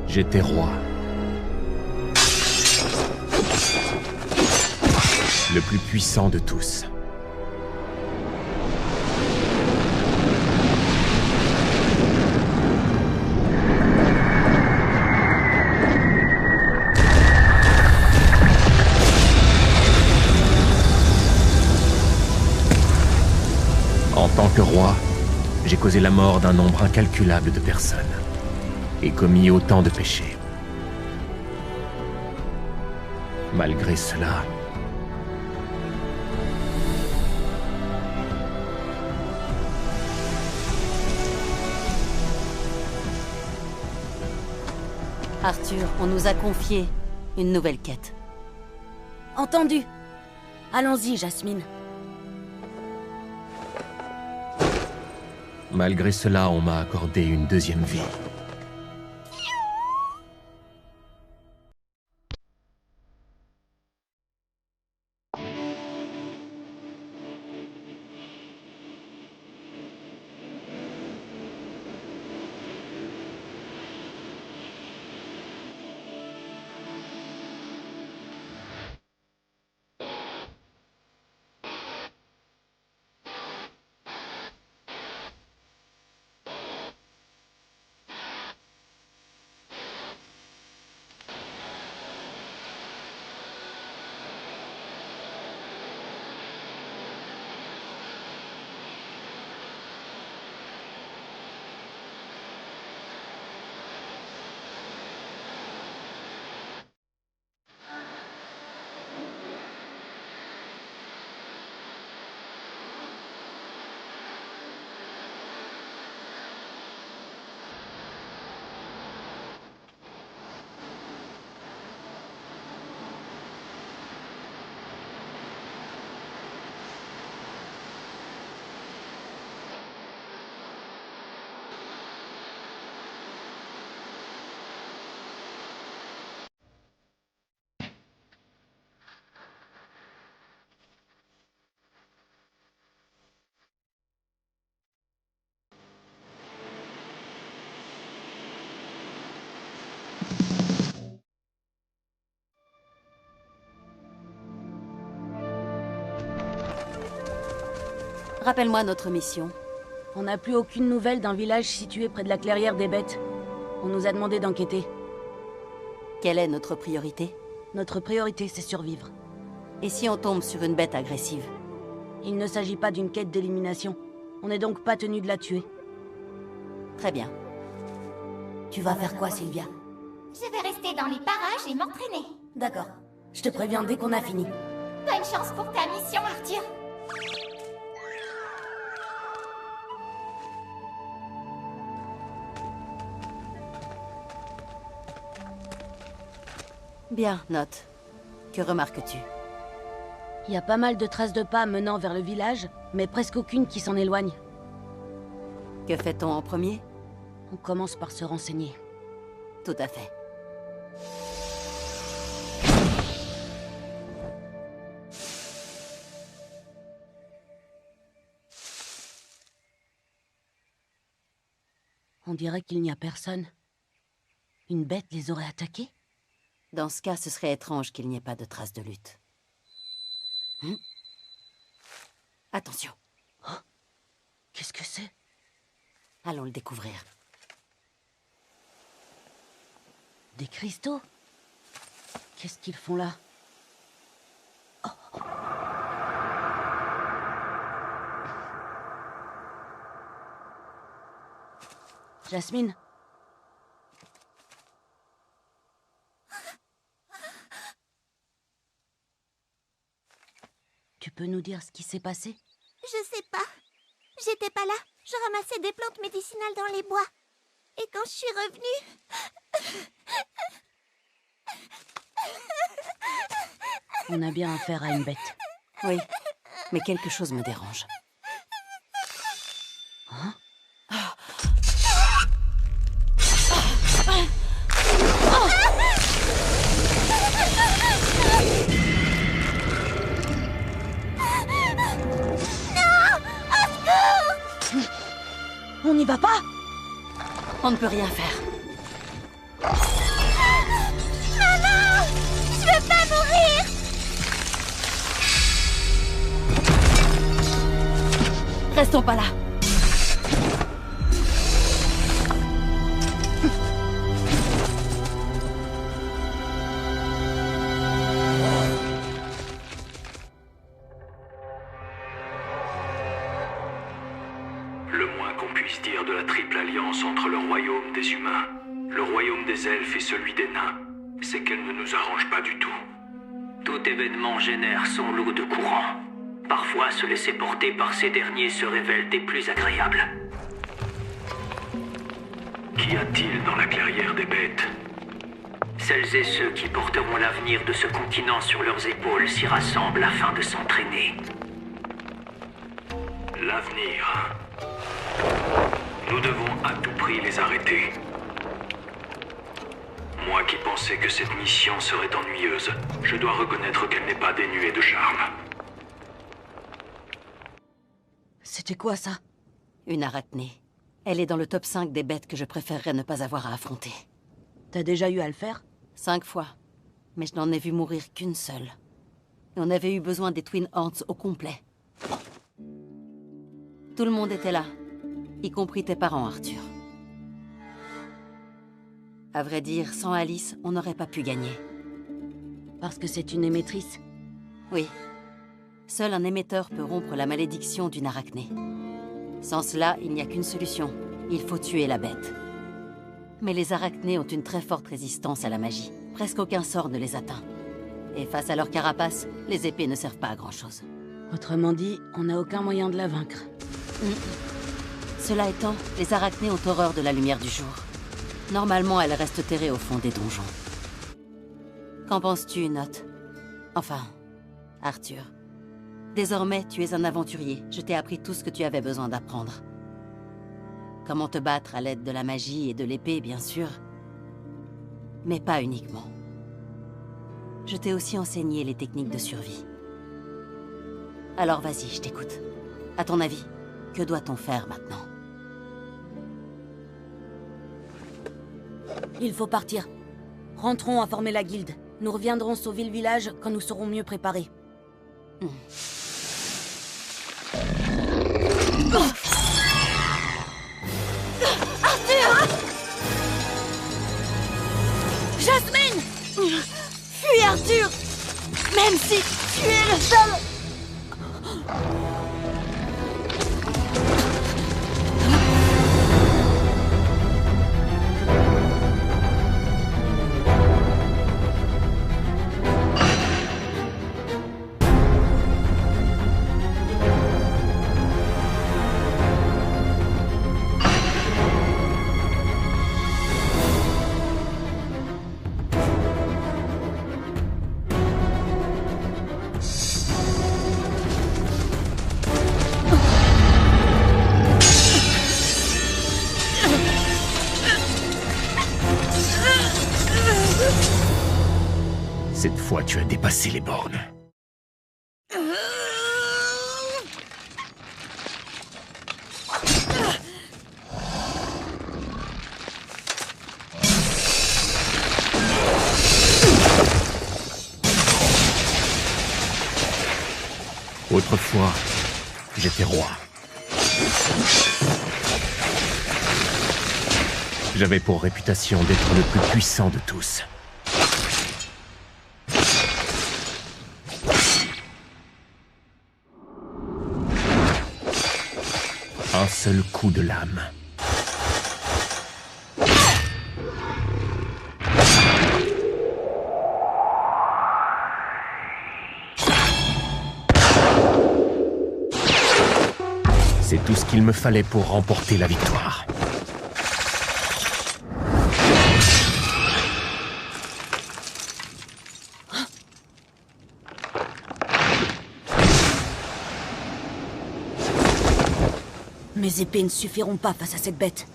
J'étais roi. Le plus puissant de tous. En tant que roi, j'ai causé la mort d'un nombre incalculable de personnes et commis autant de péchés. Malgré cela, Arthur, on nous a confié une nouvelle quête. Entendu. Allons-y, Jasmine. malgré cela, on m'a accordé une deuxième vie. Rappelle-moi notre mission. On n'a plus aucune nouvelle d'un village situé près de la clairière des bêtes. On nous a demandé d'enquêter. Quelle est notre priorité? Notre priorité, c'est survivre. Et si on tombe sur une bête agressive? Il ne s'agit pas d'une quête d'élimination. On n'est donc pas tenu de la tuer. Très bien. Tu vas faire quoi, Sylvia? Je vais rester dans les parages et m'entraîner. D'accord. Je te préviens dès qu'on a fini. Bonne chance pour ta mission, Arthur. Bien, note. Que remarques-tu? Il y a pas mal de traces de pas menant vers le village, mais presque aucune qui s'en éloigne. Que fait-on en premier? On commence par se renseigner. Tout à fait. On dirait qu'il n'y a personne. Une bête les aurait attaqués? Dans ce cas, ce serait étrange qu'il n'y ait pas de traces de lutte. Attention. Oh, qu'est-ce que c'est? Allons le découvrir. Des cristaux? Qu'est-ce qu'ils font là? Oh. Jasmine? Tu peux nous dire ce qui s'est passé? Je sais pas. J'étais pas là. Je ramassais des plantes médicinales dans les bois. Et quand je suis revenue... On a bien affaire à une bête. Oui, mais quelque chose me dérange. Hein? On n'y va pas? On ne peut rien faire. Restons pas là. Le moins qu'on puisse dire de la triple alliance entre le royaume des humains, le royaume des elfes et celui des nains, c'est qu'elle ne nous arrange pas du tout. Tout événement génère son lot de courants. Parfois, se laisser porter par ces derniers se révèle des plus agréables. Qu'y a-t-il dans la clairière des bêtes? Celles et ceux qui porteront l'avenir de ce continent sur leurs épaules s'y rassemblent afin de s'entraîner. L'avenir. Nous devons à tout prix les arrêter. Moi qui pensais que cette mission serait ennuyeuse, je dois reconnaître qu'elle n'est pas dénuée de charme. C'était quoi ça? Une arachnée. Elle est dans le top 5 des bêtes que je préférerais ne pas avoir à affronter. T'as déjà eu à le faire? 5 fois. Mais je n'en ai vu mourir qu'une seule. Et on avait eu besoin des Twin Horns au complet. Tout le monde était là. Y compris tes parents, Arthur. À vrai dire, sans Alice, on n'aurait pas pu gagner. Parce que c'est une émettrice? Oui. Seul un émetteur peut rompre la malédiction d'une arachnée. Sans cela, il n'y a qu'une solution. Il faut tuer la bête. Mais les arachnées ont une très forte résistance à la magie. Presque aucun sort ne les atteint. Et face à leur carapace, les épées ne servent pas à grand-chose. Autrement dit, on n'a aucun moyen de la vaincre. Cela étant, les arachnées ont horreur de la lumière du jour. Normalement, elles restent terrées au fond des donjons. Qu'en penses-tu, Note? Enfin, Arthur. Désormais, tu es un aventurier. Je t'ai appris tout ce que tu avais besoin d'apprendre. Comment te battre à l'aide de la magie et de l'épée, bien sûr. Mais pas uniquement. Je t'ai aussi enseigné les techniques de survie. Alors vas-y, je t'écoute. À ton avis, que doit-on faire maintenant? Il faut partir. Rentrons à former la guilde. Nous reviendrons sauver le village quand nous serons mieux préparés. Arthur! Jasmine! Fuis, Arthur! Même si tu es le seul... Cette fois, tu as dépassé les bornes. Autrefois, j'étais roi. J'avais pour réputation d'être le plus puissant de tous. Un seul coup de lame. C'est tout ce qu'il me fallait pour remporter la victoire. Mes épées ne suffiront pas face à cette bête.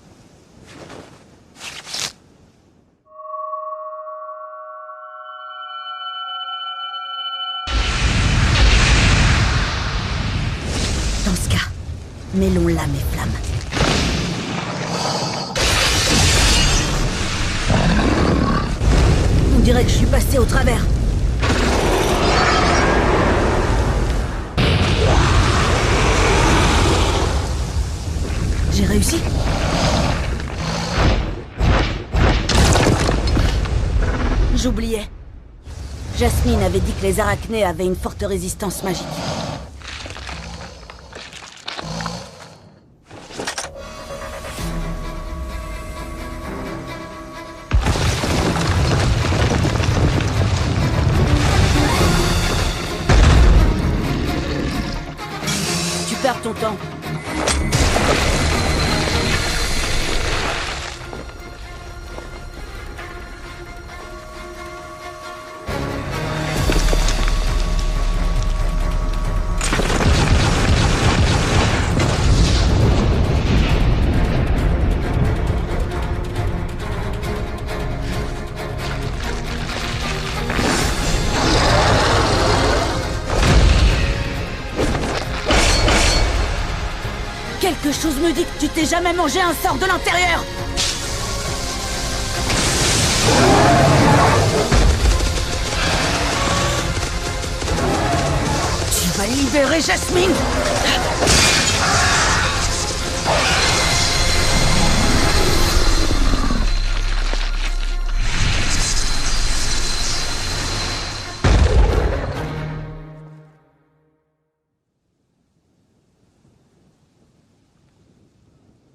Dans ce cas, mêlons lame et flamme. On dirait que je suis passé au travers. J'oubliais. Jasmine avait dit que les arachnés avaient une forte résistance magique. Tu perds ton temps. Quelque chose me dit que tu t'es jamais mangé un sort de l'intérieur. Tu vas libérer Jasmine.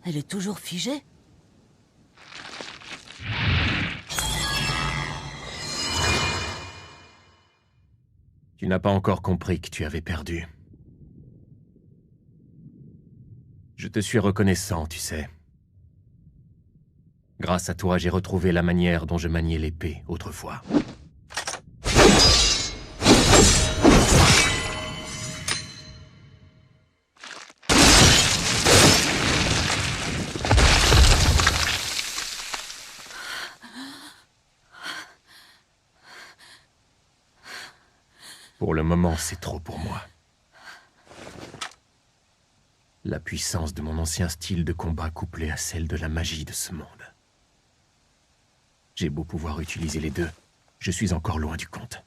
Elle est toujours figée? Tu n'as pas encore compris que tu avais perdu. Je te suis reconnaissant, tu sais. Grâce à toi, j'ai retrouvé la manière dont je maniais l'épée autrefois. Pour le moment, c'est trop pour moi. La puissance de mon ancien style de combat couplée à celle de la magie de ce monde. J'ai beau pouvoir utiliser les deux, je suis encore loin du compte.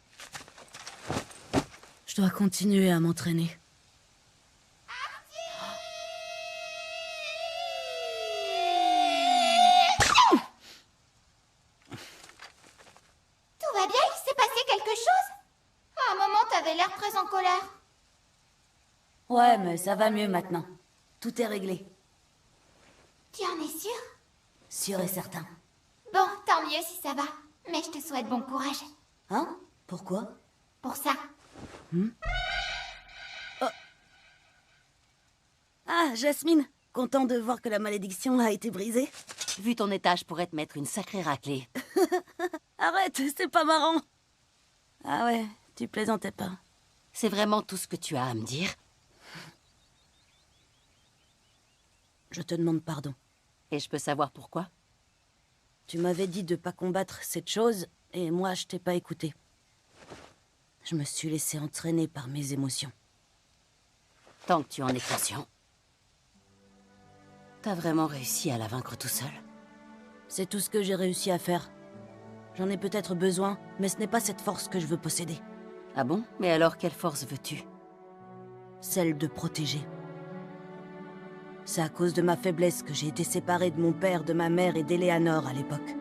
Je dois continuer à m'entraîner. Tout va bien? Il s'est passé quelque chose? À un moment, t'avais l'air très en colère. Ouais, mais ça va mieux maintenant. Tout est réglé. Tu en es sûr? Sûr et certain. Bon, tant mieux si ça va. Mais je te souhaite bon courage. Hein? Pourquoi? Pour ça. Ah, Jasmine, content de voir que la malédiction a été brisée. Vu ton état, je pourrais te mettre une sacrée raclée. Arrête, c'est pas marrant. Ah ouais, tu plaisantais pas. C'est vraiment tout ce que tu as à me dire? Je te demande pardon. Et je peux savoir pourquoi? Tu m'avais dit de pas combattre cette chose, et moi je t'ai pas écouté. Je me suis laissé entraîner par mes émotions. Tant que tu en es conscient. T'as vraiment réussi à la vaincre tout seul? C'est tout ce que j'ai réussi à faire. J'en ai peut-être besoin, mais ce n'est pas cette force que je veux posséder. Ah bon? Mais alors quelle force veux-tu? Celle de protéger. C'est à cause de ma faiblesse que j'ai été séparée de mon père, de ma mère et d'Eleanor à l'époque.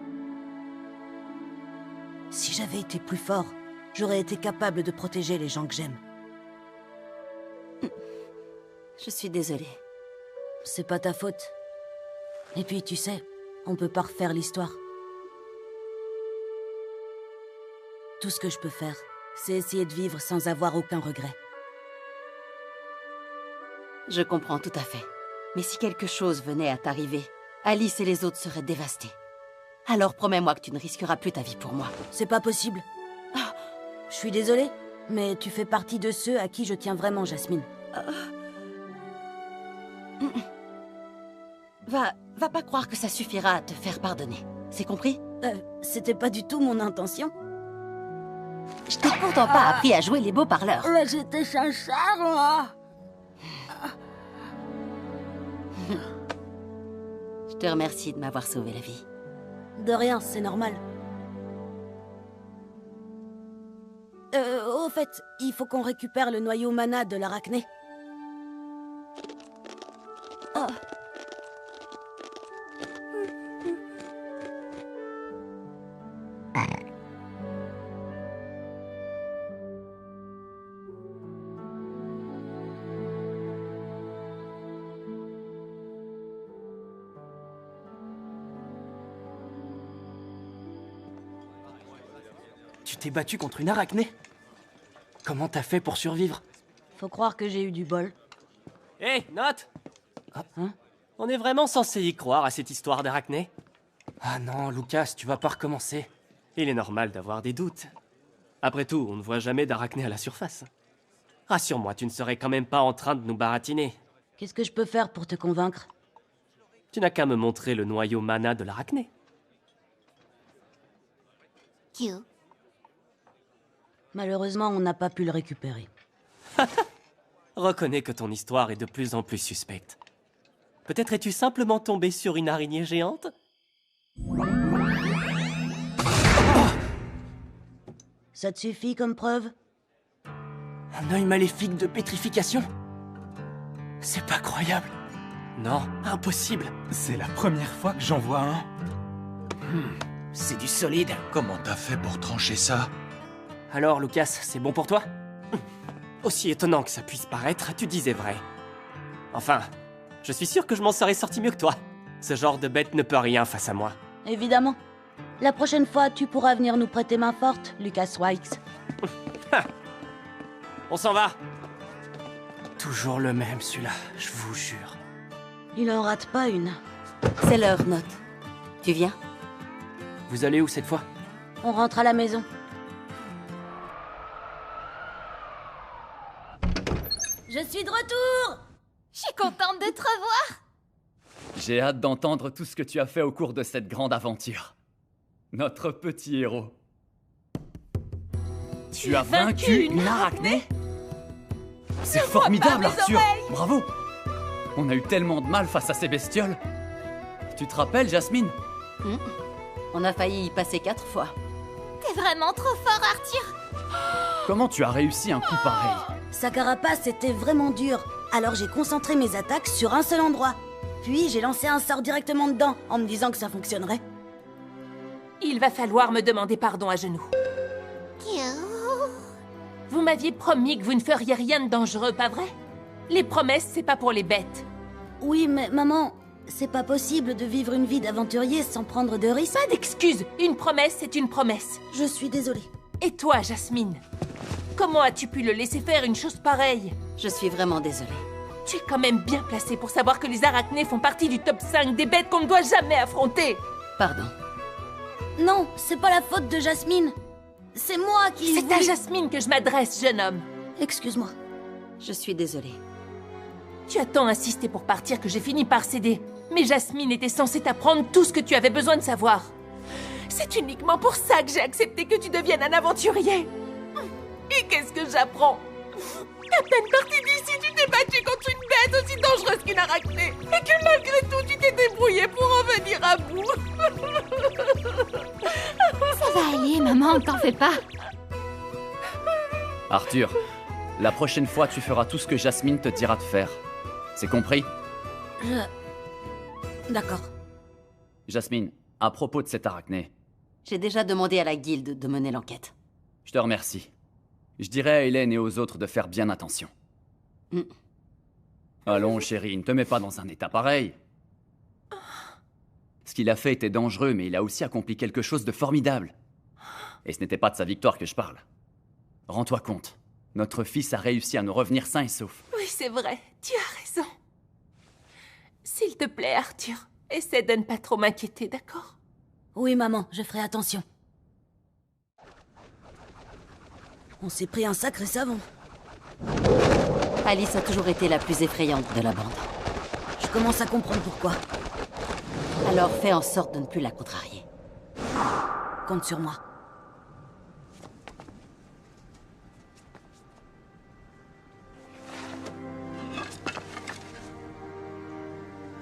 Si j'avais été plus fort, j'aurais été capable de protéger les gens que j'aime. Je suis désolée. C'est pas ta faute. Et puis, tu sais, on peut pas refaire l'histoire. Tout ce que je peux faire, c'est essayer de vivre sans avoir aucun regret. Je comprends tout à fait. Mais si quelque chose venait à t'arriver, Alice et les autres seraient dévastés. Alors promets-moi que tu ne risqueras plus ta vie pour moi. C'est pas possible. Je suis désolée, mais tu fais partie de ceux à qui je tiens vraiment, Jasmine. Va pas croire que ça suffira à te faire pardonner. C'est compris? C'était pas du tout mon intention. Je t'ai pourtant pas appris à jouer les beaux parleurs. Mais j'étais sincère, moi. Je te remercie de m'avoir sauvé la vie. De rien, c'est normal. Au fait, il faut qu'on récupère le noyau mana de l'arachné. Tu t'es battu contre une arachnée? Comment t'as fait pour survivre? Faut croire que j'ai eu du bol. Hé, Note! Hein? On est vraiment censé y croire à cette histoire d'arachnée? Ah non, Lucas, tu vas pas recommencer. Il est normal d'avoir des doutes. Après tout, on ne voit jamais d'arachnée à la surface. Rassure-moi, tu ne serais quand même pas en train de nous baratiner. Qu'est-ce que je peux faire pour te convaincre? Tu n'as qu'à me montrer le noyau mana de l'arachnée. Q. Malheureusement, on n'a pas pu le récupérer. Reconnais que ton histoire est de plus en plus suspecte. Peut-être es-tu simplement tombé sur une araignée géante? Ça te suffit comme preuve? Un œil maléfique de pétrification? C'est pas croyable. Non, impossible. C'est la première fois que j'en vois un. C'est du solide. Comment t'as fait pour trancher ça? Alors, Lucas, c'est bon pour toi? Aussi étonnant que ça puisse paraître, tu disais vrai. Enfin, je suis sûr que je m'en serais sorti mieux que toi. Ce genre de bête ne peut rien face à moi. Évidemment. La prochaine fois, tu pourras venir nous prêter main forte, Lucas Wikes. On s'en va. Toujours le même, celui-là, je vous jure. Il en rate pas une. C'est l'heure, Note. Tu viens? Vous allez où cette fois? On rentre à la maison. Je suis de retour! Je suis contente de te revoir. J'ai hâte d'entendre tout ce que tu as fait au cours de cette grande aventure. Notre petit héros. Tu as vaincu une arachnée? C'est formidable, Arthur! Bravo! On a eu tellement de mal face à ces bestioles. Tu te rappelles, Jasmine? On a failli y passer 4 fois. T'es vraiment trop fort, Arthur. Comment tu as réussi un coup pareil? Sa carapace était vraiment dure, alors j'ai concentré mes attaques sur un seul endroit. Puis j'ai lancé un sort directement dedans, en me disant que ça fonctionnerait. Il va falloir me demander pardon à genoux. Q. Vous m'aviez promis que vous ne feriez rien de dangereux, pas vrai? Les promesses, c'est pas pour les bêtes. Oui, mais maman, c'est pas possible de vivre une vie d'aventurier sans prendre de risques. Pas d'excuses. Une promesse, c'est une promesse. Je suis désolée. Et toi, Jasmine? Comment as-tu pu le laisser faire une chose pareille? Je suis vraiment désolée. Tu es quand même bien placé pour savoir que les arachnées font partie du top 5 des bêtes qu'on ne doit jamais affronter. Pardon. Non, c'est pas la faute de Jasmine. C'est moi qui... C'est à Jasmine que je m'adresse, jeune homme. Excuse-moi. Je suis désolée. Tu as tant insisté pour partir que j'ai fini par céder. Mais Jasmine était censée t'apprendre tout ce que tu avais besoin de savoir. C'est uniquement pour ça que j'ai accepté que tu deviennes un aventurier. Et qu'est-ce que j'apprends? À peine partie d'ici, tu t'es battu contre une bête aussi dangereuse qu'une arachnée. Et que malgré tout, tu t'es débrouillé pour en venir à bout. Ça va aller, maman, t'en fais pas. Arthur, la prochaine fois, tu feras tout ce que Jasmine te dira de faire. C'est compris? D'accord. Jasmine, à propos de cette arachnée, J'ai déjà demandé à la guilde de mener l'enquête. je te remercie. Je dirai à Hélène et aux autres de faire bien attention. Allons, chérie, ne te mets pas dans un état pareil. Ce qu'il a fait était dangereux, mais il a aussi accompli quelque chose de formidable. Et ce n'était pas de sa victoire que je parle. Rends-toi compte, notre fils a réussi à nous revenir sain et sauf. Oui, c'est vrai, tu as raison. S'il te plaît, Arthur, essaie de ne pas trop m'inquiéter, d'accord? Oui, maman, je ferai attention. On s'est pris un sacré savon. Alice a toujours été la plus effrayante de la bande. Je commence à comprendre pourquoi. Alors fais en sorte de ne plus la contrarier. Compte sur moi.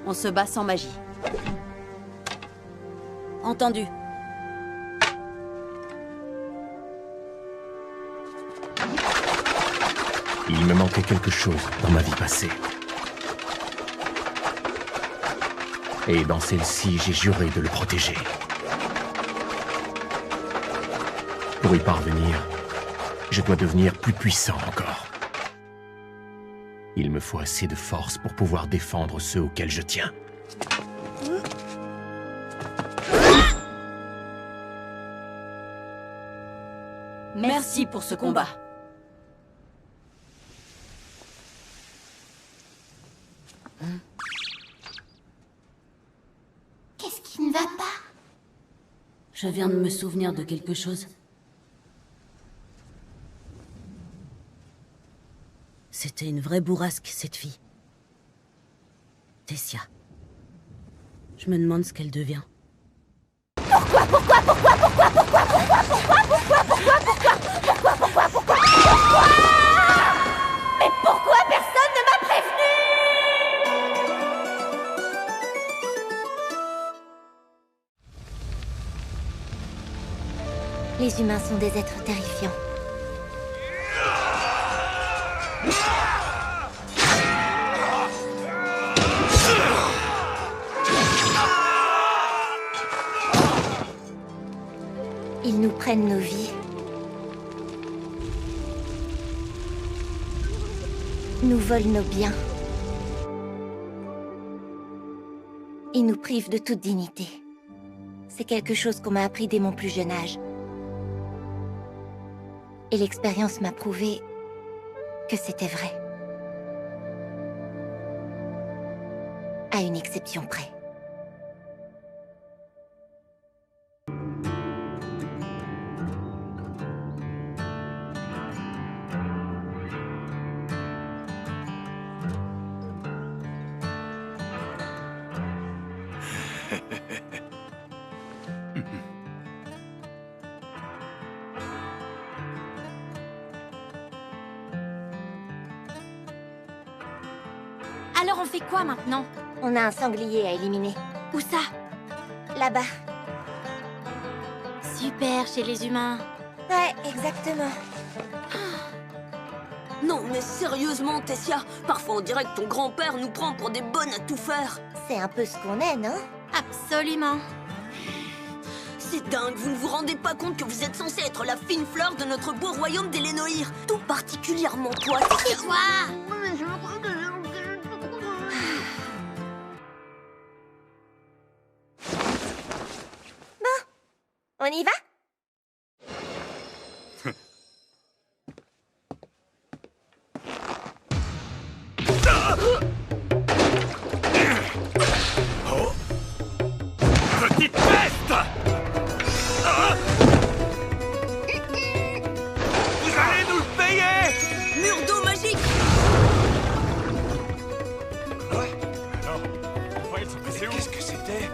On se bat sans magie. Entendu. Il me manquait quelque chose dans ma vie passée. Et dans celle-ci, j'ai juré de le protéger. Pour y parvenir, je dois devenir plus puissant encore. Il me faut assez de force pour pouvoir défendre ceux auxquels je tiens. Merci pour ce combat. Qu'est-ce qui ne va pas? Je viens de me souvenir de quelque chose. C'était une vraie bourrasque, cette fille. Tessia. Je me demande ce qu'elle devient. Mais pourquoi personne ne m'a prévenu? Les humains sont des êtres terrifiants. Ils nous prennent nos vies. Nous volent nos biens. Ils nous privent de toute dignité. C'est quelque chose qu'on m'a appris dès mon plus jeune âge. Et l'expérience m'a prouvé que c'était vrai. À une exception près. Alors on fait quoi maintenant? On a un sanglier à éliminer. Où ça? Là-bas. Super, chez les humains. Ouais, exactement. Non, mais sérieusement, Tessia, parfois on dirait que ton grand-père nous prend pour des bonnes à tout faire. C'est un peu ce qu'on est, non? Absolument. C'est dingue, vous ne vous rendez pas compte que vous êtes censé être la fine fleur de notre beau royaume d'Elenoïr. Tout particulièrement toi, Tessia. Tais-toi! On y va? Petite peste! Vous allez nous le payer! Mur d'eau magique! Alors, qu'est-ce que c'était?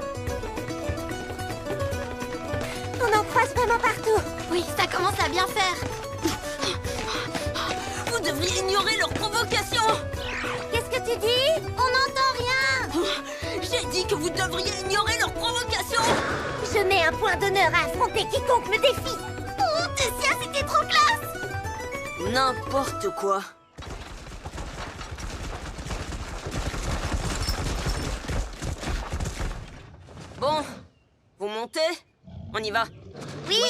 On en croise vraiment partout. Oui, ça commence à bien faire. Vous devriez ignorer leurs provocations! Qu'est-ce que tu dis? On n'entend rien. J'ai dit que vous devriez ignorer leurs provocations! Je mets un point d'honneur à affronter quiconque me défie. Oh, Tessia, c'était trop classe. N'importe quoi. Bon, vous montez? On y va. Oui.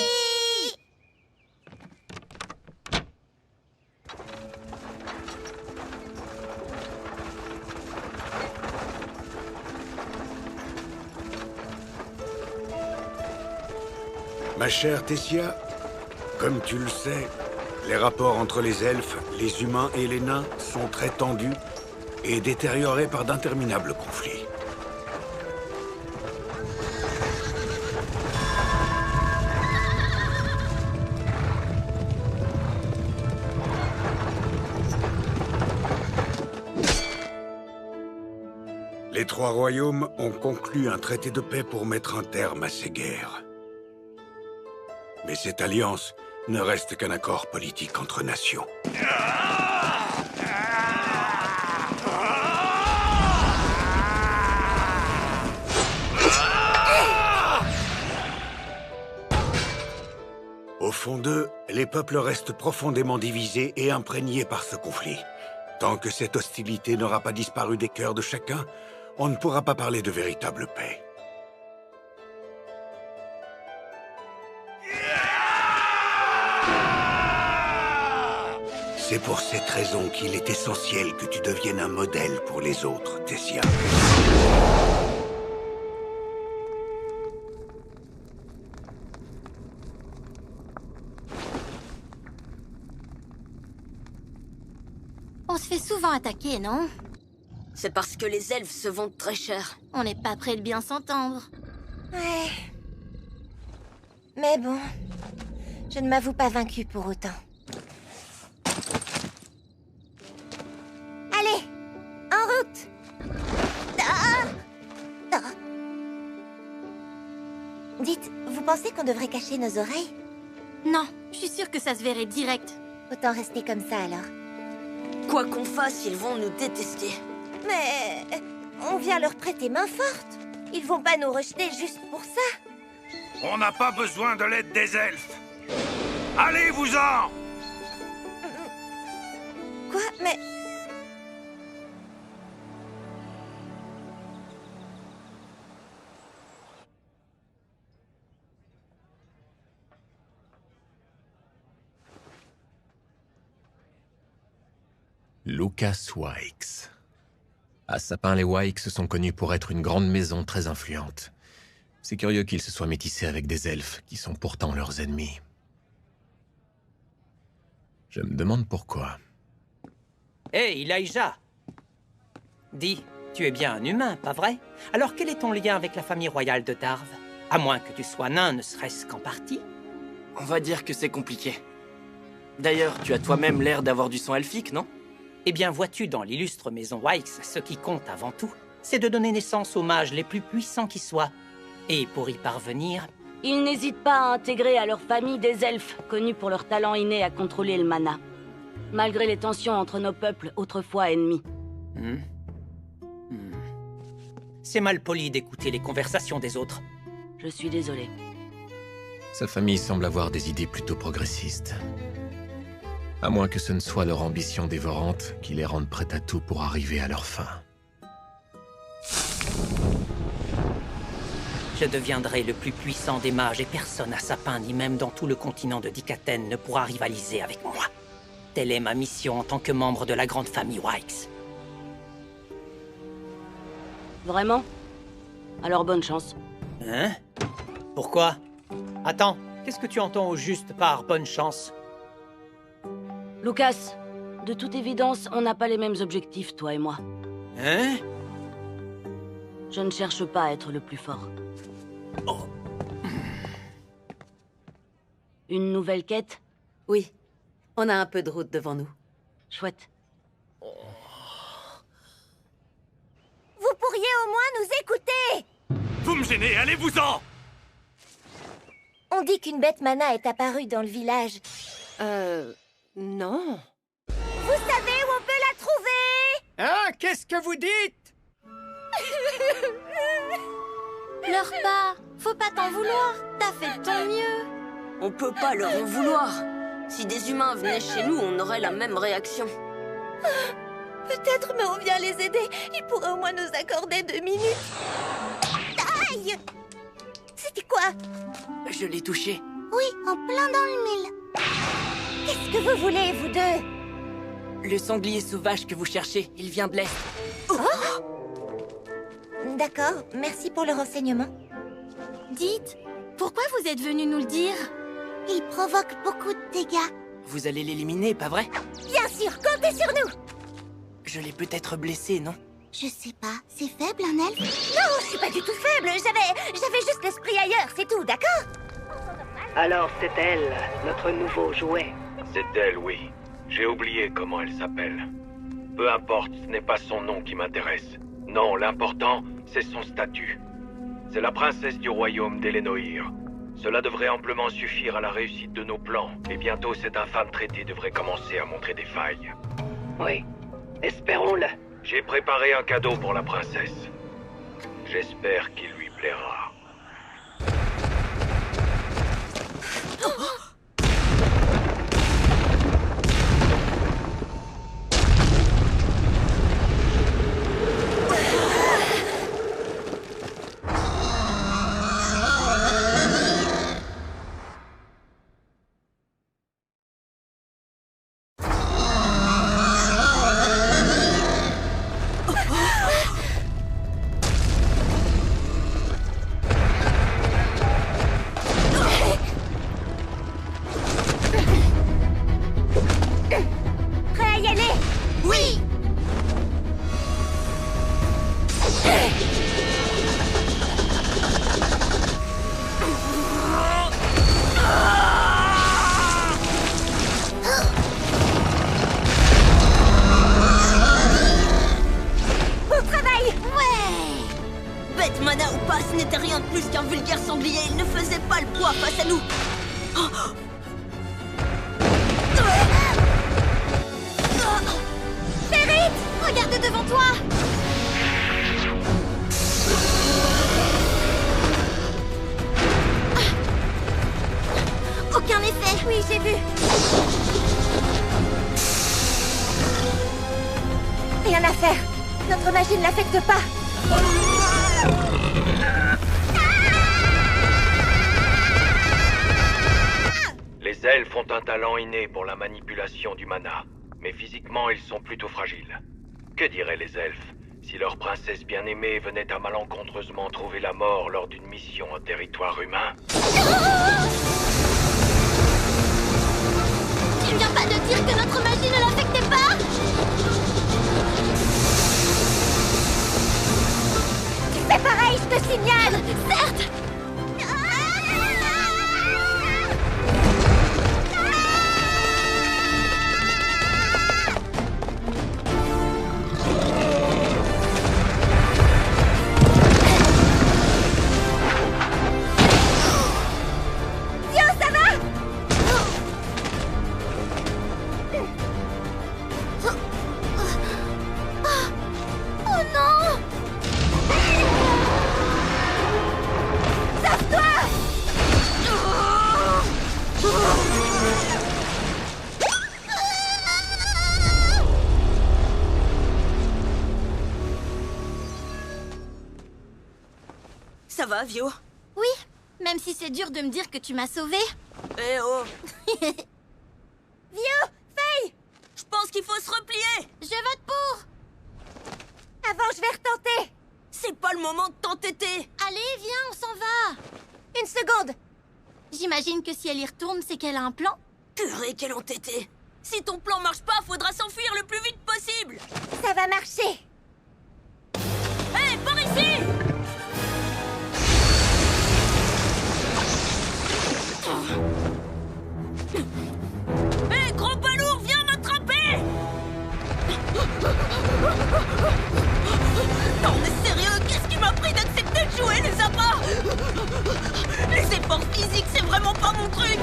Ma chère Tessia, comme tu le sais, les rapports entre les elfes, les humains et les nains sont très tendus et détériorés par d'interminables conflits. Les trois royaumes ont conclu un traité de paix pour mettre un terme à ces guerres. Mais cette alliance ne reste qu'un accord politique entre nations. Au fond d'eux, les peuples restent profondément divisés et imprégnés par ce conflit. Tant que cette hostilité n'aura pas disparu des cœurs de chacun, on ne pourra pas parler de véritable paix. C'est pour cette raison qu'il est essentiel que tu deviennes un modèle pour les autres, Tessia. attaquer, non? C'est parce que les elfes se vendent très cher. On n'est pas près de bien s'entendre. Ouais. Mais bon, je ne m'avoue pas vaincue pour autant. Allez, en route! Ah! Ah! Dites, vous pensez qu'on devrait cacher nos oreilles? Non, je suis sûre que ça se verrait direct. Autant rester comme ça alors. Quoi qu'on fasse, ils vont nous détester. Mais on vient leur prêter main forte. Ils vont pas nous rejeter juste pour ça. On n'a pas besoin de l'aide des elfes. Allez-vous-en! Quoi? Mais... Lucas Wykes. À Sapin, les Wykes sont connus pour être une grande maison très influente. C'est curieux qu'ils se soient métissés avec des elfes, qui sont pourtant leurs ennemis. Je me demande pourquoi. Hé, Elijah! Dis, tu es bien un humain, pas vrai? Alors quel est ton lien avec la famille royale de Darve? À moins que tu sois nain, ne serait-ce qu'en partie? On va dire que c'est compliqué. D'ailleurs, tu as toi-même l'air d'avoir du sang elfique, non? Eh bien, vois-tu, dans l'illustre maison Wykes, ce qui compte avant tout, c'est de donner naissance aux mages les plus puissants qui soient. Et pour y parvenir... Ils n'hésitent pas à intégrer à leur famille des elfes, connus pour leur talent inné à contrôler le mana. Malgré les tensions entre nos peuples autrefois ennemis. C'est mal poli d'écouter les conversations des autres. Je suis désolé. Sa famille semble avoir des idées plutôt progressistes. À moins que ce ne soit leur ambition dévorante qui les rende prêts à tout pour arriver à leur fin. Je deviendrai le plus puissant des mages et personne à Sapin, ni même dans tout le continent de Dikaten, ne pourra rivaliser avec moi. Telle est ma mission en tant que membre de la grande famille Wykes. Vraiment? Alors bonne chance. Hein? Pourquoi? Attends, qu'est-ce que tu entends au juste par bonne chance? Lucas, de toute évidence, on n'a pas les mêmes objectifs, toi et moi. Hein? Je ne cherche pas à être le plus fort. Oh. Une nouvelle quête? Oui. On a un peu de route devant nous. Chouette. Vous pourriez au moins nous écouter! Vous me gênez, allez-vous-en! On dit qu'une bête mana est apparue dans le village. Non. Vous savez où on peut la trouver? Hein? Qu'est-ce que vous dites? Pleure pas. Faut pas t'en vouloir. T'as fait de ton mieux. On peut pas leur en vouloir. Si des humains venaient chez nous, on aurait la même réaction. Peut-être, mais on vient les aider. Ils pourraient au moins nous accorder 2 minutes. Aïe! C'était quoi? Je l'ai touché. Oui, en plein dans le mille. Qu'est-ce que vous voulez, vous deux? Le sanglier sauvage que vous cherchez, il vient de l'Est. Oh! D'accord, merci pour le renseignement. Dites, pourquoi vous êtes venu nous le dire? Il provoque beaucoup de dégâts. Vous allez l'éliminer, pas vrai? Bien sûr, comptez sur nous! Je l'ai peut-être blessé, non? Je sais pas, c'est faible un elfe? Non, je suis pas du tout faible, j'avais juste l'esprit ailleurs, c'est tout, d'accord? Alors c'est elle, notre nouveau jouet. C'est elle, oui. J'ai oublié comment elle s'appelle. Peu importe, ce n'est pas son nom qui m'intéresse. Non, l'important, c'est son statut. C'est la princesse du royaume d'Elenoir. Cela devrait amplement suffire à la réussite de nos plans, et bientôt cet infâme traité devrait commencer à montrer des failles. Oui, espérons-le. J'ai préparé un cadeau pour la princesse. J'espère qu'il lui plaira. Ce n'était rien de plus qu'un vulgaire sanglier. Il ne faisait pas le poids face à nous. Ferit, regarde devant toi. Aucun effet. Oui, j'ai vu. Rien à faire. Notre magie ne l'affecte pas. Les elfes ont un talent inné pour la manipulation du mana, mais physiquement ils sont plutôt fragiles. Que diraient les elfes si leur princesse bien-aimée venait à malencontreusement trouver la mort lors d'une mission en territoire humain? Tu ne viens pas de dire que notre magie ne l'affectait pas? Tu fais pareil, je te signale. Certes. Ça va, Vio? Oui, même si c'est dur de me dire que tu m'as sauvée. Eh oh! Vio, Faye! Je pense qu'il faut se replier! Je vote pour! Avant, je vais retenter! C'est pas le moment de t'entêter! Allez, viens, on s'en va! Une seconde! J'imagine que si elle y retourne, c'est qu'elle a un plan? Purée, quel entêté! Si ton plan marche pas, faudra s'enfuir le plus vite possible! Ça va marcher! Hé, par ici! Hé, gros balourd, viens m'attraper! Non mais sérieux, qu'est-ce qui m'a pris d'accepter de jouer les appâts? Les efforts physiques, c'est vraiment pas mon truc!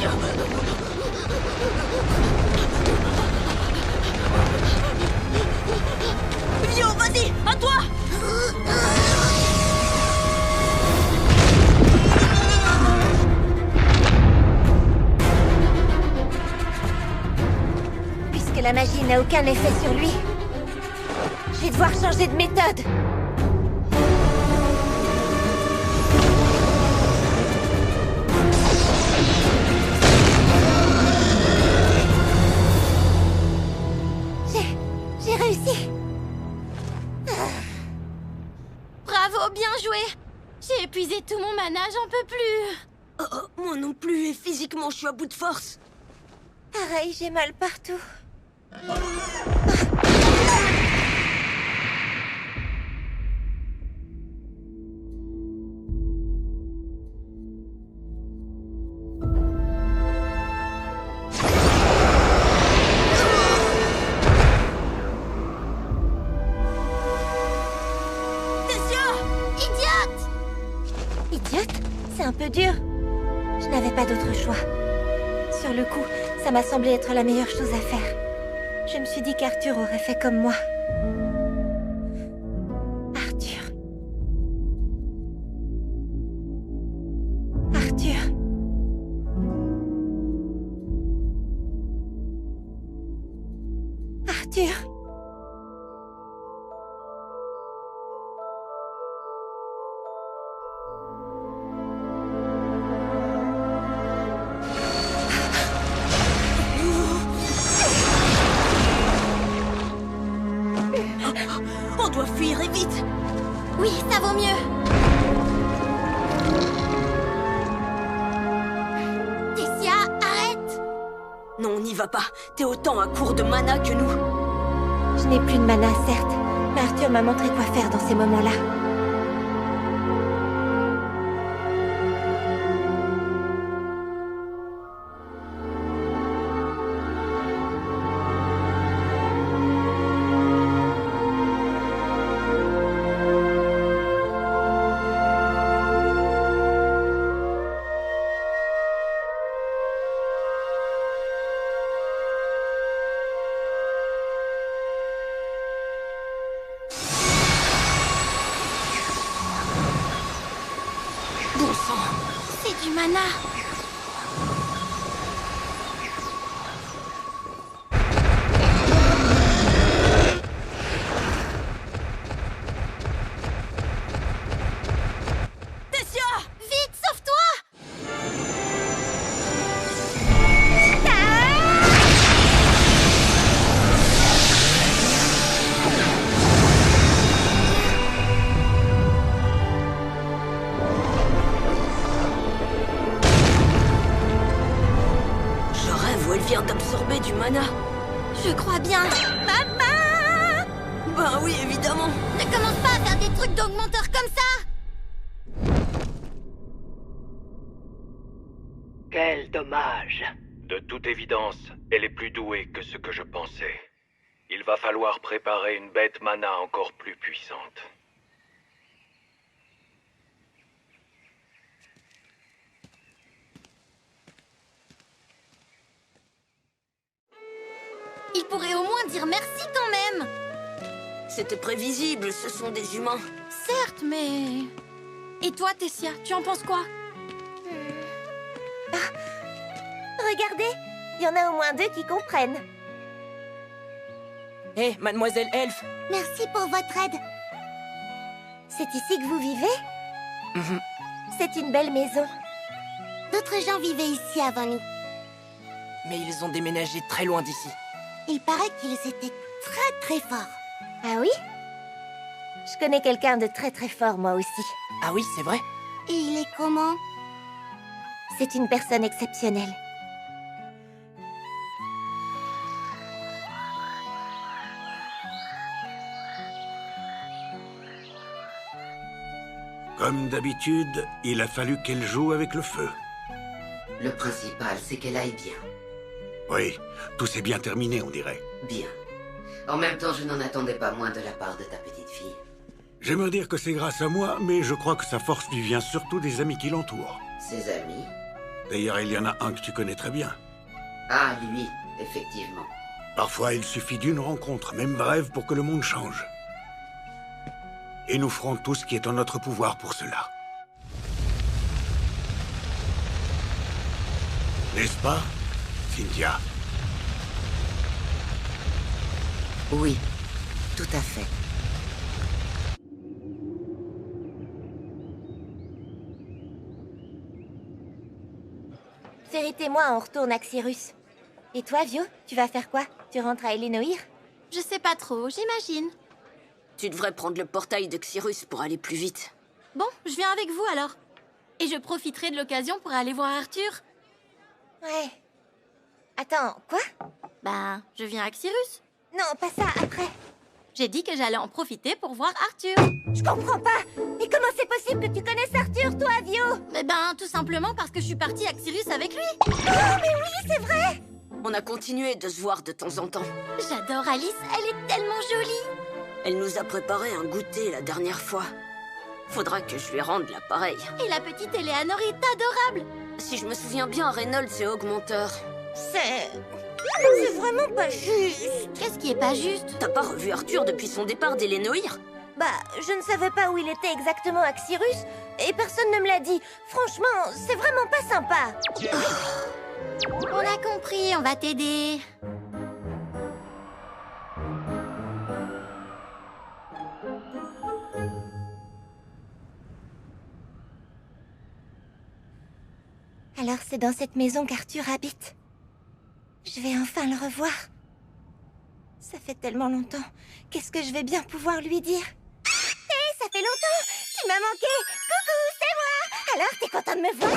Vio, vas-y, à toi! Puisque la magie n'a aucun effet sur lui, je vais devoir changer de méthode. J'ai réussi. Bravo, bien joué. J'ai épuisé tout mon mana, j'en peux plus. Moi non plus, et physiquement, je suis à bout de force. Pareil, j'ai mal partout. Idiote? C'est un peu dur. Je n'avais pas d'autre choix. Sur le coup, ça m'a semblé être la meilleure chose à faire. Je me suis dit qu'Arthur aurait fait comme moi. Arthur. Arthur. Arthur. On doit fuir et vite! Oui, ça vaut mieux! Tessia, arrête! Non, on n'y va pas. T'es autant à court de mana que nous. Je n'ai plus de mana, certes, mais Arthur m'a montré quoi faire dans ces moments-là. Du mana. Tessia! Vite, sauve-toi! Je rêve où elle vient d'absorber du mana. Je crois bien. Maman! Ben oui, évidemment. Ne commence pas à faire des trucs d'augmenteur comme ça! Quel dommage. De toute évidence, elle est plus douée que ce que je pensais. Il va falloir préparer une bête mana encore plus puissante. Il pourrait au moins dire merci quand même! C'était prévisible, ce sont des humains. Certes, mais... Et toi, Tessia, tu en penses quoi? Regardez, il y en a au moins 2 qui comprennent. Hé, mademoiselle Elfe. Merci pour votre aide. C'est ici que vous vivez? C'est une belle maison. D'autres gens vivaient ici avant nous. Mais ils ont déménagé très loin d'ici. Il paraît qu'ils étaient très forts. Ah oui? Je connais quelqu'un de très fort, moi aussi. Ah oui, c'est vrai? Et il est comment? C'est une personne exceptionnelle. Comme d'habitude, il a fallu qu'elle joue avec le feu. Le principal, c'est qu'elle aille bien. Oui, tout s'est bien terminé, on dirait. Bien. En même temps, je n'en attendais pas moins de la part de ta petite fille. J'aimerais dire que c'est grâce à moi, mais je crois que sa force lui vient surtout des amis qui l'entourent. Ses amis? D'ailleurs, il y en a un que tu connais très bien. Ah, lui, effectivement. Parfois, il suffit d'une rencontre, même brève, pour que le monde change. Et nous ferons tout ce qui est en notre pouvoir pour cela. N'est-ce pas, Cynthia? Oui, tout à fait. Cérit et moi, on retourne à Xyrus. Et toi, Vio, tu vas faire quoi? Tu rentres à Elenoir? Je sais pas trop, j'imagine. Tu devrais prendre le portail de Xyrus pour aller plus vite. Bon, je viens avec vous alors. Et je profiterai de l'occasion pour aller voir Arthur. Ouais. Attends, quoi? Ben, je viens à Xyrus. Non, pas ça, après. J'ai dit que j'allais en profiter pour voir Arthur. Je comprends pas. Mais comment c'est possible que tu connaisses Arthur, toi, Vio? Eh ben, tout simplement parce que je suis partie à Xyrus avec lui. Oh, mais oui, c'est vrai! On a continué de se voir de temps en temps. J'adore Alice, elle est tellement jolie. Elle nous a préparé un goûter la dernière fois. Faudra que je lui rende l'appareil. Et la petite Eleanor est adorable. Si je me souviens bien, Reynolds est augmenteur. C'est vraiment pas juste. Qu'est-ce qui est pas juste? T'as pas revu Arthur depuis son départ d'Elenoir? Bah, je ne savais pas où il était exactement à Xyrus, et personne ne me l'a dit. Franchement, c'est vraiment pas sympa. On a compris, on va t'aider. Alors c'est dans cette maison qu'Arthur habite. Je vais enfin le revoir. Ça fait tellement longtemps. Qu'est-ce que je vais bien pouvoir lui dire? Hé, ça fait longtemps! Tu m'as manqué! Coucou, c'est moi! Alors, t'es content de me voir?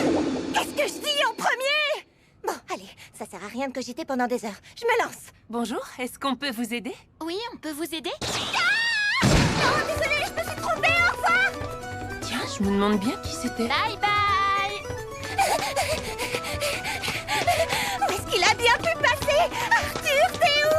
Qu'est-ce que je dis en premier? Bon, allez, ça sert à rien de cogiter pendant des heures. Je me lance. Bonjour, est-ce qu'on peut vous aider? Oui, on peut vous aider? Ah! Non, désolée, je me suis trompée, au revoir! Tiens, je me demande bien qui c'était. Bye bye! Où est-ce qu'il a bien pu passer? Arthur, t'es où?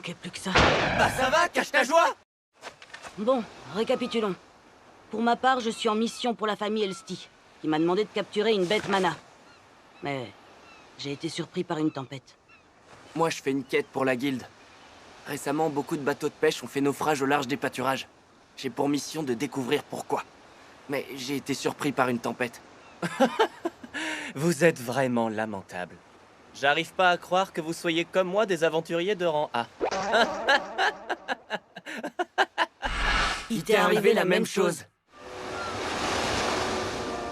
Manquait plus que ça. Bah ça va, cache ta joie! Bon, récapitulons. Pour ma part, je suis en mission pour la famille Elsti, qui m'a demandé de capturer une bête mana. Mais j'ai été surpris par une tempête. Moi, je fais une quête pour la guilde. Récemment, beaucoup de bateaux de pêche ont fait naufrage au large des pâturages. J'ai pour mission de découvrir pourquoi. Mais j'ai été surpris par une tempête. Vous êtes vraiment lamentable. J'arrive pas à croire que vous soyez comme moi des aventuriers de rang A. Il t'est arrivé la même chose.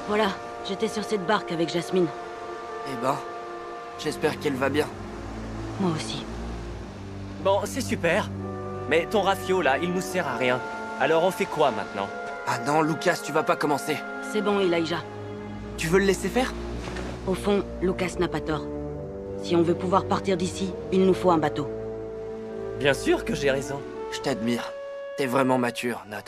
Voilà, j'étais sur cette barque avec Jasmine. Eh ben, j'espère qu'elle va bien. Moi aussi. Bon, c'est super. Mais ton rafio, là, il nous sert à rien. Alors on fait quoi maintenant? Ah non, Lucas, tu vas pas commencer. C'est bon, Elijah. Tu veux le laisser faire? Au fond, Lucas n'a pas tort. Si on veut pouvoir partir d'ici, il nous faut un bateau. Bien sûr que j'ai raison. Je t'admire. T'es vraiment mature, Nat.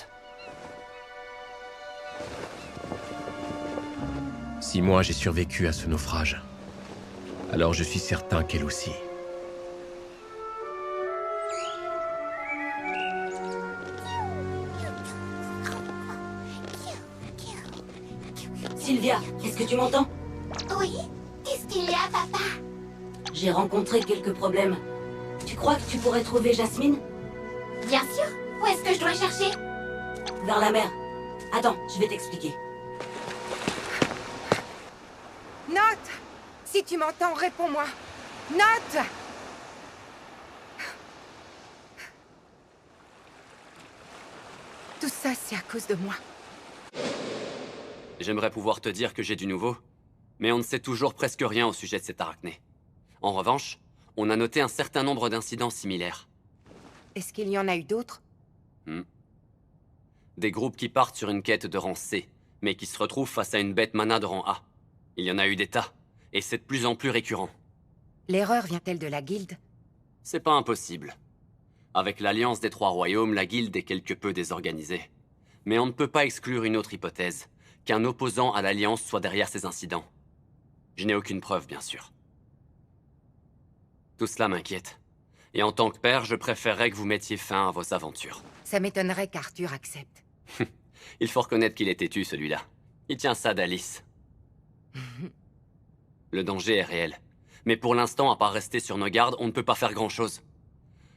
6 mois, j'ai survécu à ce naufrage. Alors je suis certain qu'elle aussi. Sylvia, est-ce que tu m'entends? Oui? Qu'est-ce qu'il y a, papa? J'ai rencontré quelques problèmes. Tu crois que tu pourrais trouver Jasmine? Bien sûr. Où est-ce que je dois chercher? Vers la mer. Attends, je vais t'expliquer. Note! Si tu m'entends, réponds-moi. Note! Tout ça, c'est à cause de moi. J'aimerais pouvoir te dire que j'ai du nouveau, mais on ne sait toujours presque rien au sujet de cet arachné. En revanche, on a noté un certain nombre d'incidents similaires. Est-ce qu'il y en a eu d'autres? Des groupes qui partent sur une quête de rang C, mais qui se retrouvent face à une bête mana de rang A. Il y en a eu des tas, et c'est de plus en plus récurrent. L'erreur vient-elle de la guilde? C'est pas impossible. Avec l'alliance des 3 royaumes, la guilde est quelque peu désorganisée. Mais on ne peut pas exclure une autre hypothèse, qu'un opposant à l'alliance soit derrière ces incidents. Je n'ai aucune preuve, bien sûr. Tout cela m'inquiète. Et en tant que père, je préférerais que vous mettiez fin à vos aventures. Ça m'étonnerait qu'Arthur accepte. Il faut reconnaître qu'il est têtu, celui-là. Il tient ça d'Alice. Le danger est réel. Mais pour l'instant, à part rester sur nos gardes, on ne peut pas faire grand-chose.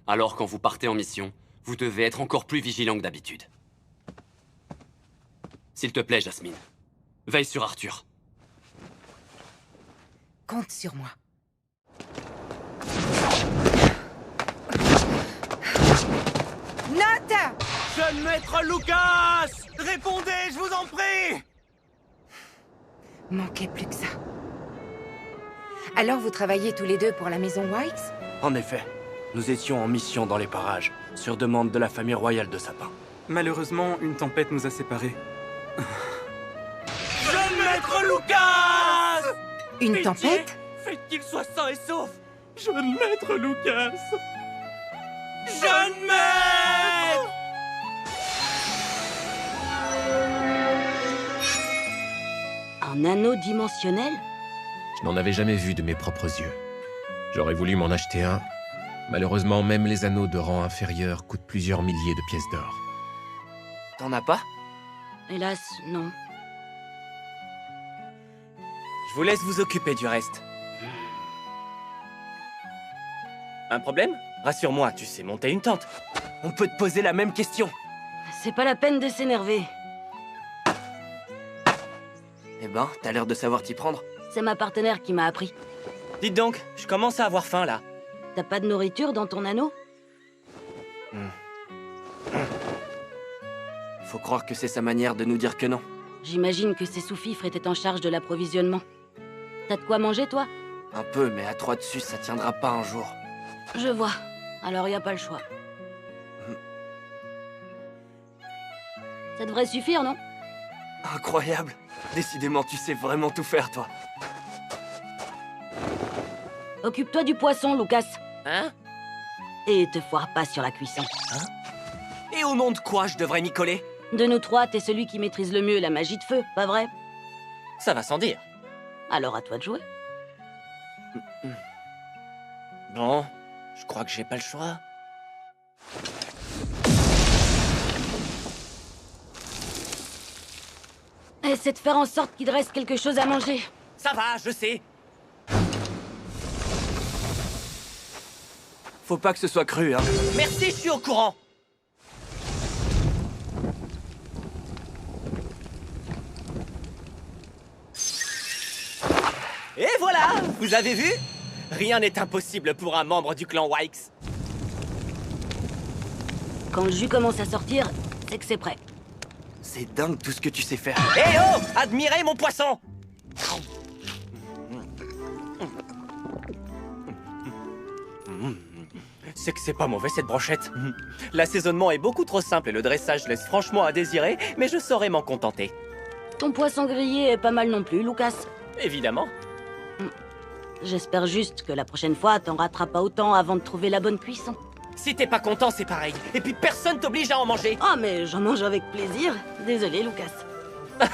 Alors, quand vous partez en mission, vous devez être encore plus vigilant que d'habitude. S'il te plaît, Jasmine, veille sur Arthur. Compte sur moi. Note! Jeune maître Lucas! Répondez, je vous en prie! Manquait plus que ça. Alors vous travaillez tous les deux pour la maison Wykes? En effet, nous étions en mission dans les parages, sur demande de la famille royale de Sapin. Malheureusement, une tempête nous a séparés. Jeune maître Lucas! Une Pitié, tempête? faites qu'il soit sain et sauf! Jeune maître Lucas! Jeune maître! Un anneau dimensionnel? Je n'en avais jamais vu de mes propres yeux. J'aurais voulu m'en acheter un. Malheureusement, même les anneaux de rang inférieur coûtent plusieurs milliers de pièces d'or. T'en as pas? Hélas, non. Je vous laisse vous occuper du reste. Un problème? Rassure-moi, tu sais monter une tente. On peut te poser la même question. C'est pas la peine de s'énerver. Eh ben, t'as l'air de savoir t'y prendre. C'est ma partenaire qui m'a appris. Dites donc, je commence à avoir faim, là. T'as pas de nourriture dans ton anneau? Faut croire que c'est sa manière de nous dire que non. J'imagine que ses sous-fifres étaient en charge de l'approvisionnement. T'as de quoi manger, toi? Un peu, mais à 3 dessus, ça tiendra pas un jour. Je vois. Alors y a pas le choix. Ça devrait suffire, non? Incroyable. Décidément, tu sais vraiment tout faire, toi. Occupe-toi du poisson, Lucas. Hein? Et te foire pas sur la cuisson. Hein? Et au nom de quoi je devrais m'y coller? De nous trois, t'es celui qui maîtrise le mieux la magie de feu, pas vrai? Ça va sans dire. Alors à toi de jouer. Bon, je crois que j'ai pas le choix. c'est de faire en sorte qu'il reste quelque chose à manger. Ça va, je sais. Faut pas que ce soit cru, hein. Merci, je suis au courant. Et voilà, vous avez vu? Rien n'est impossible pour un membre du clan Wykes. Quand le jus commence à sortir, c'est que c'est prêt. C'est dingue tout ce que tu sais faire. Eh oh! Admirez mon poisson! C'est que c'est pas mauvais cette brochette. L'assaisonnement est beaucoup trop simple et le dressage laisse franchement à désirer, mais je saurais m'en contenter. Ton poisson grillé est pas mal non plus, Lucas. Évidemment. J'espère juste que la prochaine fois, t'en rateras pas autant avant de trouver la bonne cuisson. Si t'es pas content, c'est pareil. Et puis personne t'oblige à en manger. Ah, mais j'en mange avec plaisir. Désolé, Lucas.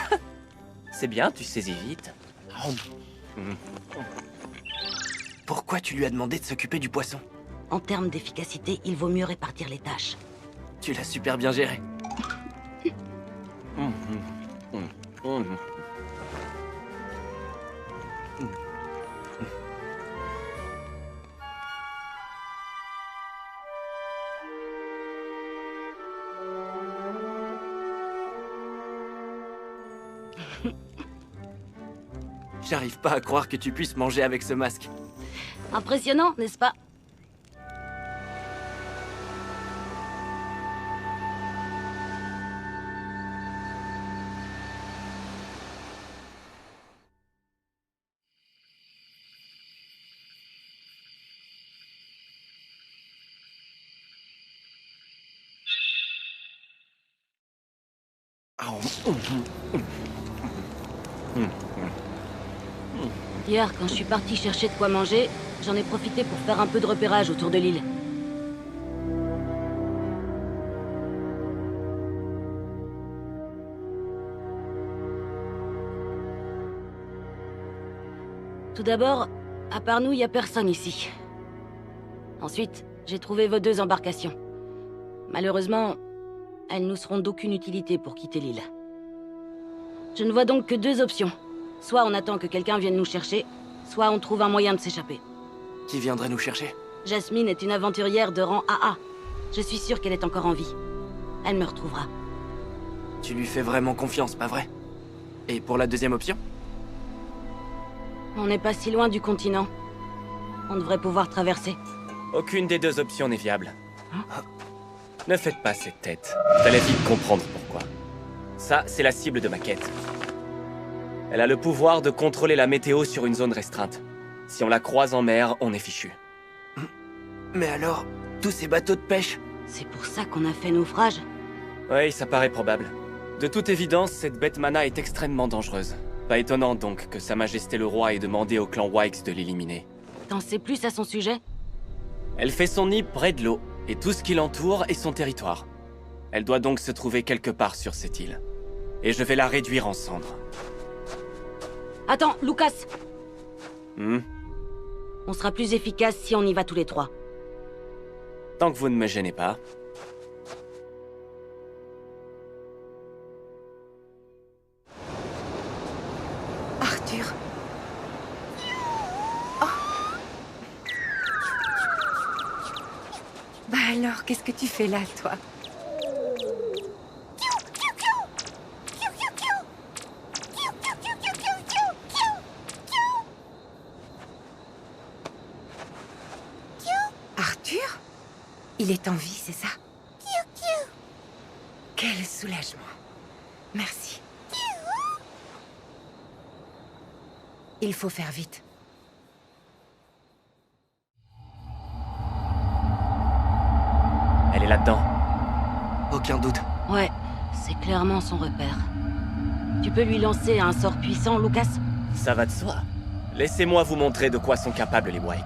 C'est bien, tu saisis vite. Pourquoi tu lui as demandé de s'occuper du poisson? En termes d'efficacité, il vaut mieux répartir les tâches. Tu l'as super bien géré. J'arrive pas à croire que tu puisses manger avec ce masque. Impressionnant, n'est-ce pas? Hier, quand je suis parti chercher de quoi manger, j'en ai profité pour faire un peu de repérage autour de l'île. Tout d'abord, à part nous, il n'y a personne ici. Ensuite, j'ai trouvé vos 2 embarcations. Malheureusement, elles nous seront d'aucune utilité pour quitter l'île. Je ne vois donc que 2 options. Soit on attend que quelqu'un vienne nous chercher, soit on trouve un moyen de s'échapper. Qui viendrait nous chercher? Jasmine est une aventurière de rang AA. Je suis sûre qu'elle est encore en vie. Elle me retrouvera. Tu lui fais vraiment confiance, pas vrai? Et pour la deuxième option? On n'est pas si loin du continent. On devrait pouvoir traverser. Aucune des 2 options n'est viable. Ne faites pas cette tête. Vous allez vite comprendre pourquoi. Ça, c'est la cible de ma quête. Elle a le pouvoir de contrôler la météo sur une zone restreinte. Si on la croise en mer, on est fichu. Mais alors, tous ces bateaux de pêche? C'est pour ça qu'on a fait naufrage? Oui, ça paraît probable. De toute évidence, cette bête mana est extrêmement dangereuse. Pas étonnant donc que Sa Majesté le Roi ait demandé au clan Wykes de l'éliminer. T'en sais plus à son sujet? Elle fait son nid près de l'eau, et tout ce qui l'entoure est son territoire. Elle doit donc se trouver quelque part sur cette île. Et je vais la réduire en cendres. Attends, Lucas! On sera plus efficace si on y va tous les 3. Tant que vous ne me gênez pas. Arthur. Oh. Bah alors, qu'est-ce que tu fais là, toi? Arthur? Il est en vie, c'est ça? Quel soulagement. Merci. Il faut faire vite. Elle est là-dedans. Aucun doute. Ouais, c'est clairement son repère. Tu peux lui lancer un sort puissant, Lucas? Ça va de soi. Laissez-moi vous montrer de quoi sont capables les Wykes.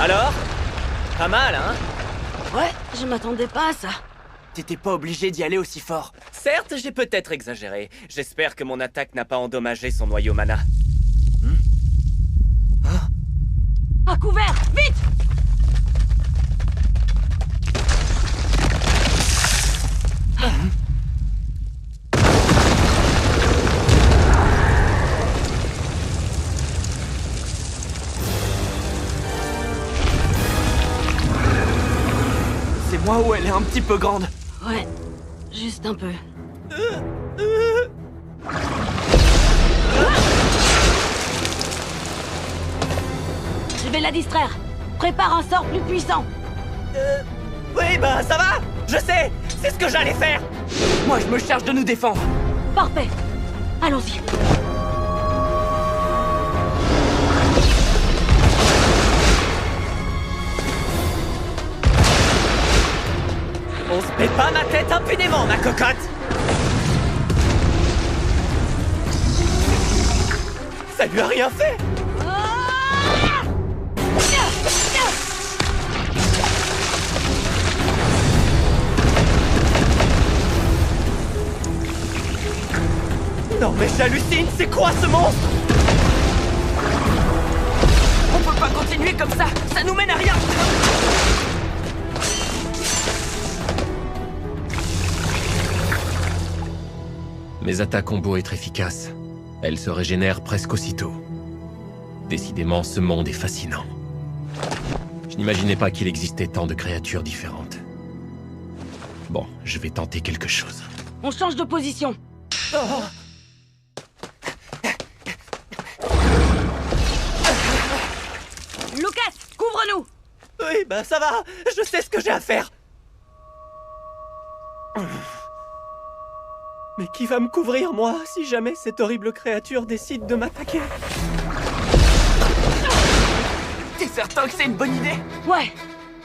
Alors? Pas mal, hein? Ouais, je m'attendais pas à ça. T'étais pas obligé d'y aller aussi fort. Certes, j'ai peut-être exagéré. J'espère que mon attaque n'a pas endommagé son noyau mana. À couvert, vite! C'est moi ou elle est un petit peu grande? Ouais, juste un peu. Je vais la distraire. Prépare un sort plus puissant. Oui, bah ça va! Je sais! C'est ce que j'allais faire! Moi, je me charge de nous défendre. Parfait. Allons-y. On se met pas ma tête impunément, ma cocotte! Ça lui a rien fait! Non mais j'hallucine, c'est quoi ce monstre? On peut pas continuer comme ça, ça nous mène à rien. Mes attaques ont beau être efficaces, elles se régénèrent presque aussitôt. Décidément, ce monde est fascinant. Je n'imaginais pas qu'il existait tant de créatures différentes. Bon, je vais tenter quelque chose. On change de position. Lucas, couvre-nous! Oui, bah ça va, je sais ce que j'ai à faire. Mais qui va me couvrir, moi, si jamais cette horrible créature décide de m'attaquer? T'es certain que c'est une bonne idée? Ouais,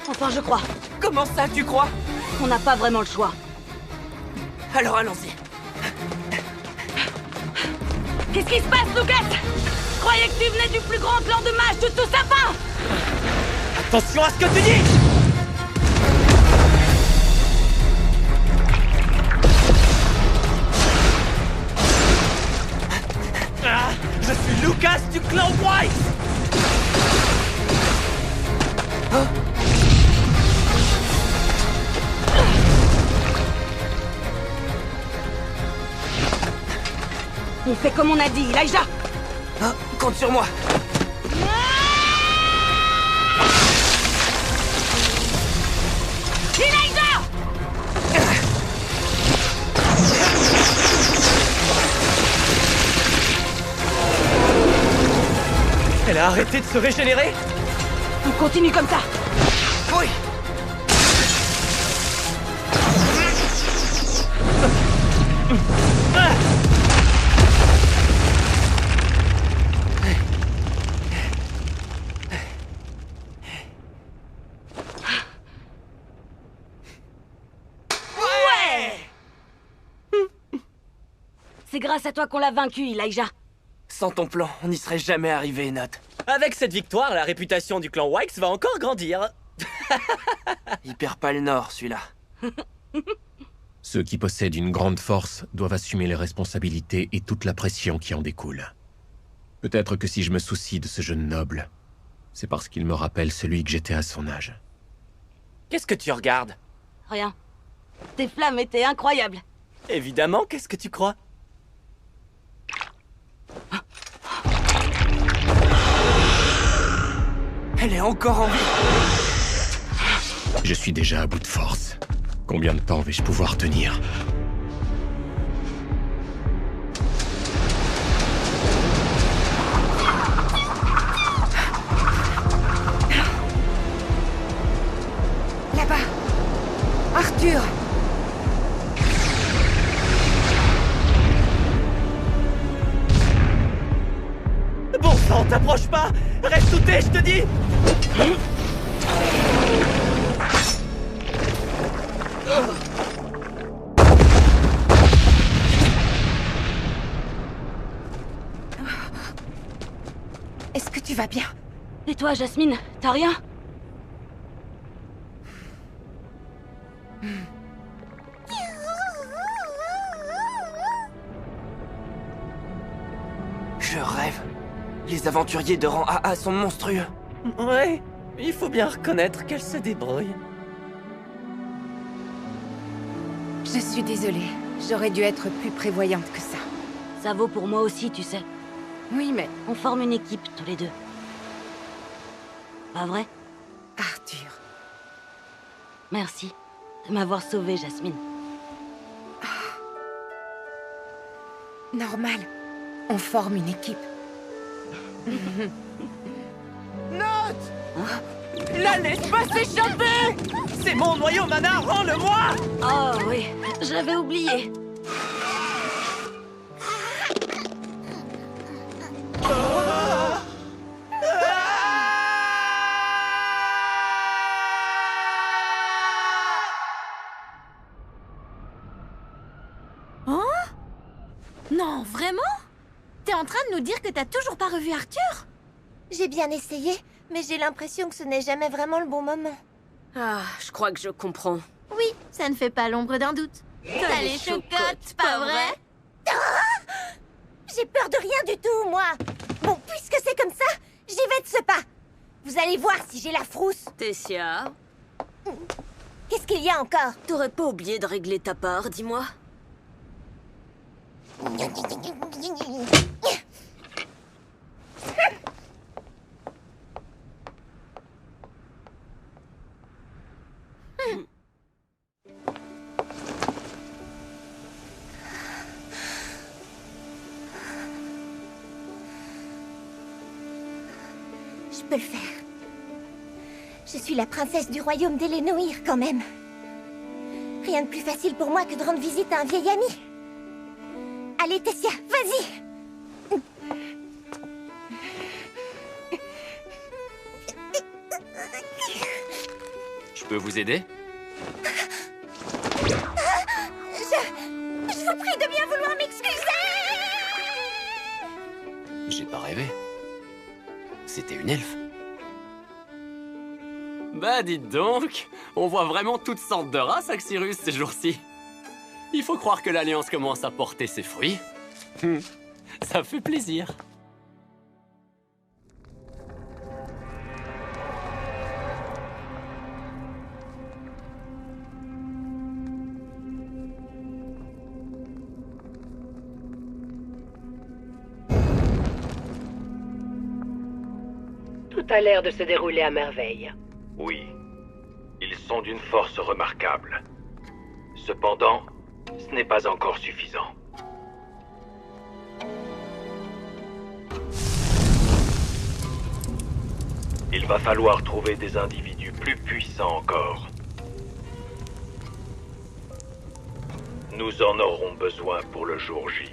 enfin je crois. Comment ça, tu crois? On n'a pas vraiment le choix. Alors allons-y. Qu'est-ce qui se passe, Lucas? Je croyais que tu venais du plus grand clan de mages de tout sapin! Attention à ce que tu dis! Ah, je suis Lucas du clan White! On fait comme on a dit, Elijah! Compte sur moi! Elijah! Elle a arrêté de se régénérer? On continue comme ça! Oui! C'est grâce à toi qu'on l'a vaincu, Elijah. Sans ton plan, on n'y serait jamais arrivé, Nat. Avec cette victoire, la réputation du clan Wykes va encore grandir. Il perd pas le nord, celui-là. Ceux qui possèdent une grande force doivent assumer les responsabilités et toute la pression qui en découle. Peut-être que si je me soucie de ce jeune noble, c'est parce qu'il me rappelle celui que j'étais à son âge. Qu'est-ce que tu regardes? Rien. Tes flammes étaient incroyables. Évidemment, qu'est-ce que tu crois? Elle est encore en vie. Je suis déjà à bout de force. Combien de temps vais-je pouvoir tenir? Là-bas. Arthur. Bon sang, t'approches pas! Reste où t'es, je te dis! Est-ce que tu vas bien? Et toi, Jasmine, t'as rien? Je rêve. Les aventuriers de rang AA sont monstrueux. Ouais, il faut bien reconnaître qu'elle se débrouille. Je suis désolée. J'aurais dû être plus prévoyante que ça. Ça vaut pour moi aussi, tu sais. Oui, mais... On forme une équipe, tous les deux. Pas vrai? Arthur. Merci de m'avoir sauvée, Jasmine. Normal. On forme une équipe. Note! La laisse pas s'échapper! C'est mon noyau mana, rends-le-moi! Oh oui, j'avais oublié. Hein? Non, vraiment? T'es en train de nous dire que t'as toujours pas revu Arthur? J'ai bien essayé, mais j'ai l'impression que ce n'est jamais vraiment le bon moment. Ah, je crois que je comprends. Oui, ça ne fait pas l'ombre d'un doute. T'as les chocottes, pas vrai? J'ai peur de rien du tout, moi. Bon, puisque c'est comme ça, j'y vais de ce pas. Vous allez voir si j'ai la frousse. Tessia? Qu'est-ce qu'il y a encore? T'aurais pas oublié de régler ta part, dis-moi? Je peux le faire. Je suis la princesse du royaume d'Elenoir, quand même. Rien de plus facile pour moi que de rendre visite à un vieil ami. Allez, Tessia, vas-y! Je peux vous aider? Je vous prie de bien vouloir m'excuser! J'ai pas rêvé. C'était une elfe. Bah dites donc, on voit vraiment toutes sortes de races, Axirus, ces jours-ci. Il faut croire que l'Alliance commence à porter ses fruits. Ça fait plaisir. Tout a l'air de se dérouler à merveille. Oui, ils sont d'une force remarquable. Cependant, ce n'est pas encore suffisant. Il va falloir trouver des individus plus puissants encore. Nous en aurons besoin pour le jour J.